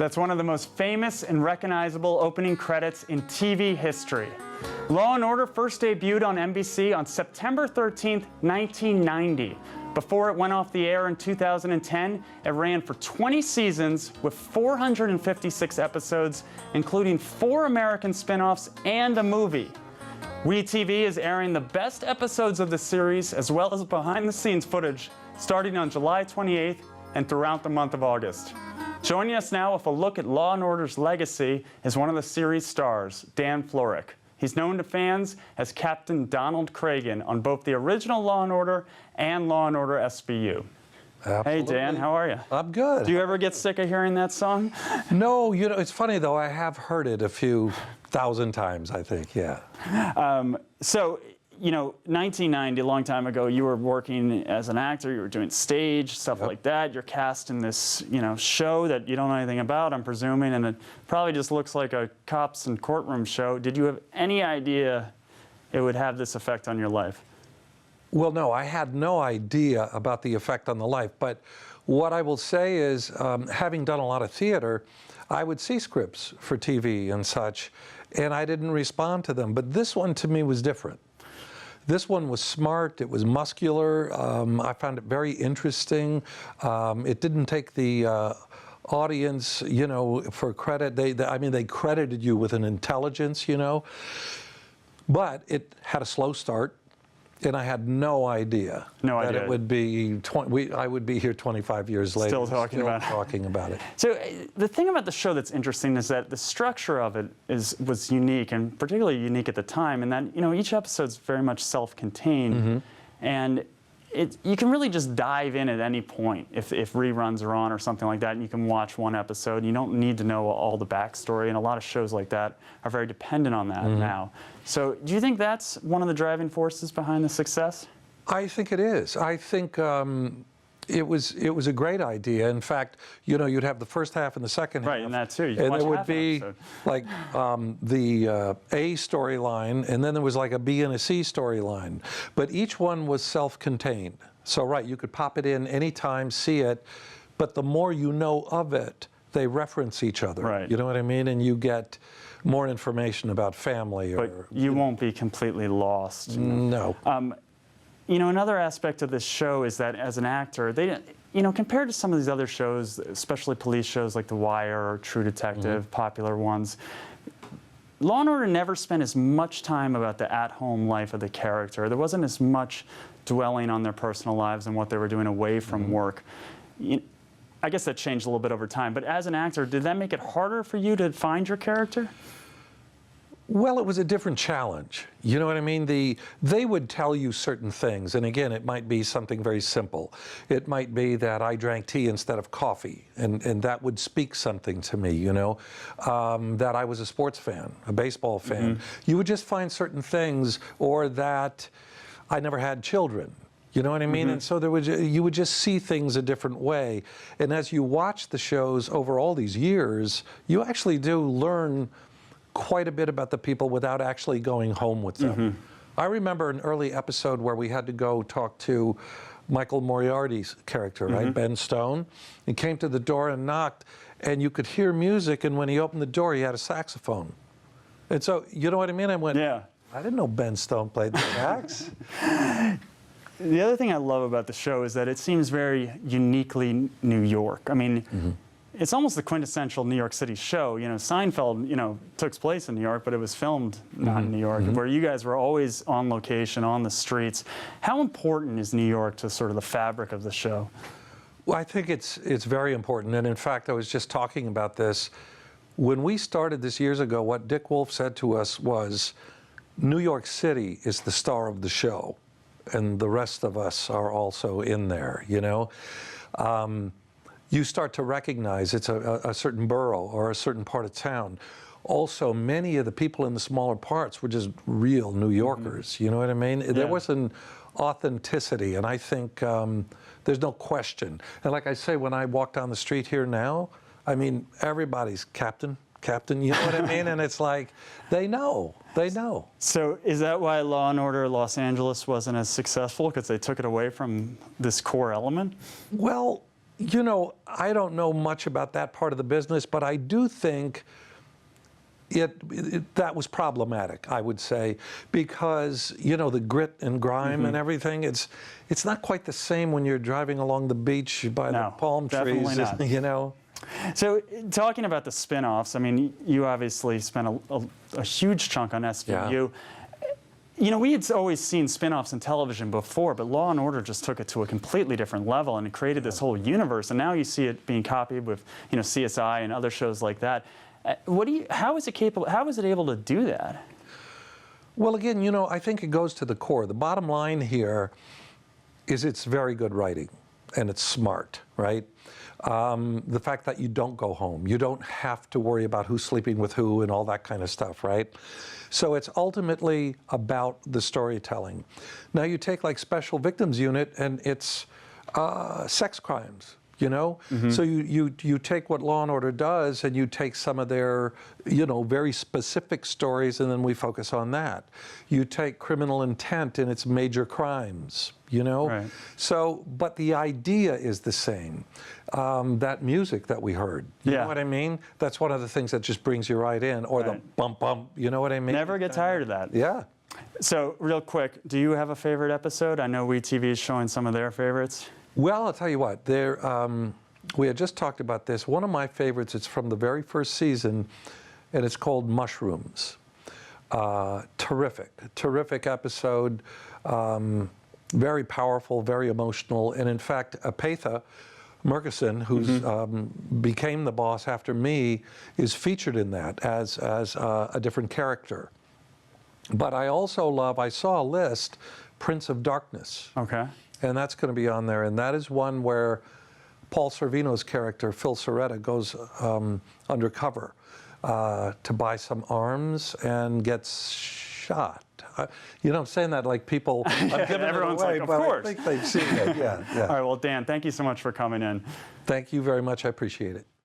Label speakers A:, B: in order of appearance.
A: That's one of the most famous and recognizable opening credits in TV history. Law & Order first debuted on NBC on September 13, 1990. Before it went off the air in 2010, it ran for 20 seasons with 456 episodes, including 4 American spin-offs and a movie. WEtv is airing the best episodes of the series as well as behind-the-scenes footage starting on July 28th and throughout the month of August. Joining us now with a look at Law & Order's legacy is one of the series' stars, Dan Florek. He's known to fans as Captain Donald Cragen on both the original Law & Order and Law & Order SVU.
B: Absolutely.
A: Hey, Dan, how are you?
B: I'm good.
A: Do you ever get sick of hearing that song?
B: No, you know, it's funny though, I have heard it a few thousand times, I think, yeah.
A: So, you know, 1990, a long time ago, you were working as an actor, you were doing stage, stuff like that. You're cast in this, you know, show that you don't know anything about, I'm presuming, and it probably just looks like a cops and courtroom show. Did you have any idea it would have this effect on your life?
B: Well, no, I had no idea about the effect on the life, but what I will say is, having done a lot of theater, I would see scripts for TV and such, and I didn't respond to them, but this one to me was different. This one was smart, it was muscular, I found it very interesting. It didn't take the audience, you know, for credit. I mean, they credited you with an intelligence, you know, but it had a slow start. And I had no idea that it would be, I would be here 25 years later.
A: Still talking about it. So the thing about the show that's interesting is that the structure of it was unique, and particularly unique at the time, and that, you know, each episode's very much self-contained, and you can really just dive in at any point if reruns are on or something like that, and you can watch one episode. You don't need to know all the backstory, and a lot of shows like that are very dependent on that now. So do you think that's one of the driving forces behind the success?
B: I think it is. I think it was a great idea. In fact, you know, you'd have the first half and the second half.
A: Right, and that too. You
B: and there would be like the A storyline, and then there was like a B and a C storyline. But each one was self-contained. So, right, you could pop it in anytime, see it, but the more you know of it, they reference each other.
A: Right.
B: You know what I mean? And you get more information about family.
A: But you won't be completely lost.
B: No.
A: You know, another aspect of this show is that as an actor, you know, compared to some of these other shows, especially police shows like The Wire or True Detective, popular ones, Law & Order never spent as much time about the at-home life of the character. There wasn't as much dwelling on their personal lives and what they were doing away from work. I guess that changed a little bit over time, but as an actor, did that make it harder for you to find your character?
B: Well, it was a different challenge. You know what I mean? They would tell you certain things, and again, it might be something very simple. It might be that I drank tea instead of coffee, and that would speak something to me, you know, that I was a sports fan, a baseball fan. You would just find certain things, or that I never had children. You know what I mean? And so you would just see things a different way. And as you watch the shows over all these years, you actually do learn quite a bit about the people without actually going home with them. I remember an early episode where we had to go talk to Michael Moriarty's character, right? Ben Stone. He came to the door and knocked, and you could hear music, and when he opened the door, he had a saxophone. And so, you know what I mean? I went, I didn't know Ben Stone played the sax.
A: The other thing I love about the show is that it seems very uniquely New York. I mean, it's almost the quintessential New York City show. You know, Seinfeld, you know, took place in New York, but it was filmed not in New York, where you guys were always on location, on the streets. How important is New York to sort of the fabric of the show?
B: Well, I think it's very important, and in fact, I was just talking about this. When we started this years ago, what Dick Wolf said to us was, New York City is the star of the show, and the rest of us are also in there, you know? You start to recognize it's a certain borough or a certain part of town. Also, many of the people in the smaller parts were just real New Yorkers, you know what I mean? There was an authenticity, and I think there's no question. And like I say, when I walk down the street here now, I mean, everybody's Captain, you know what I mean? And it's like, they know.
A: So is that why Law & Order Los Angeles wasn't as successful, because they took it away from this core element?
B: Well, You know, I don't know much about that part of the business, but I do think that was problematic, I would say, because, you know, the grit and grime and everything, it's not quite the same when you're driving along the beach by the palm trees,
A: not.
B: you know.
A: So talking about the spinoffs, I mean, you obviously spent a huge chunk on SVU.
B: Yeah.
A: You know, we had always seen spinoffs in television before, but Law & Order just took it to a completely different level, and it created this whole universe. And now you see it being copied with, you know, CSI and other shows like that. How is it capable? How is it able to do that?
B: Well, again, you know, I think it goes to the core. The bottom line here is it's very good writing, and it's smart, right? The fact that you don't go home, you don't have to worry about who's sleeping with who and all that kind of stuff, right? So it's ultimately about the storytelling. Now you take like Special Victims Unit, and it's sex crimes. You know, so you take what Law & Order does, and you take some of their, you know, very specific stories, and then we focus on that. You take Criminal Intent and its major crimes, you know.
A: Right.
B: So, but the idea is the same. That music that we heard, you know what I mean? That's one of the things that just brings you right in, or the bump bump, you know what I mean?
A: Never get tired of that.
B: Yeah.
A: So real quick, do you have a favorite episode? I know WEtv is showing some of their favorites.
B: Well, I'll tell you what, we had just talked about this. One of my favorites, it's from the very first season, and it's called Mushrooms. Terrific episode, very powerful, very emotional, and in fact, Apatha Murkison, who's became the boss after me, is featured in that as a different character. But I also I saw a list, Prince of Darkness.
A: Okay.
B: And that's going to be on there. And that is one where Paul Sorvino's character, Phil Soretta, goes undercover to buy some arms and gets shot. You know, I'm saying that like people, I'm giving
A: everyone's
B: it away,
A: like, of
B: but
A: course.
B: I think they've seen it. Yeah.
A: All right, well, Dan, thank you so much for coming in.
B: Thank you very much. I appreciate it.